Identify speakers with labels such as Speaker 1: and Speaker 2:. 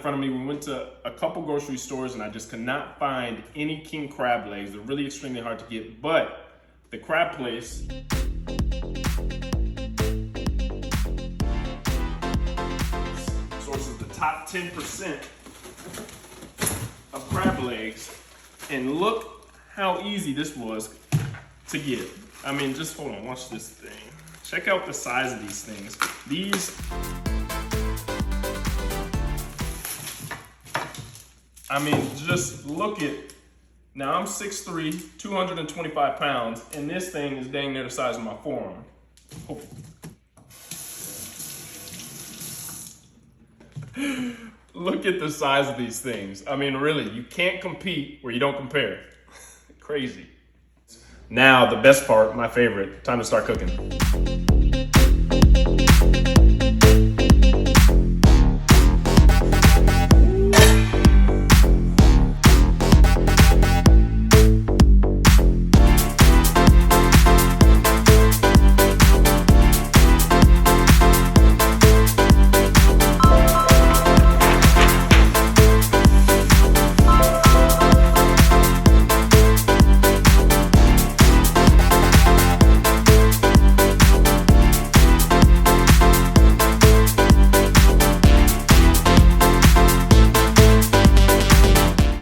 Speaker 1: front of me. We went to a couple grocery stores and I just could not find any king crab legs. They're really extremely hard to get, but the crab place sources the top 10% of crab legs, and look how easy this was to get. I mean, just hold on, watch this thing. Check out the size of these things. I mean, just look at, now I'm 6'3", 225 pounds, and this thing is dang near the size of my forearm. Oh. Look at the size of these things. I mean, really, you can't compete where you don't compare. Crazy. Now, the best part, my favorite, time to start cooking.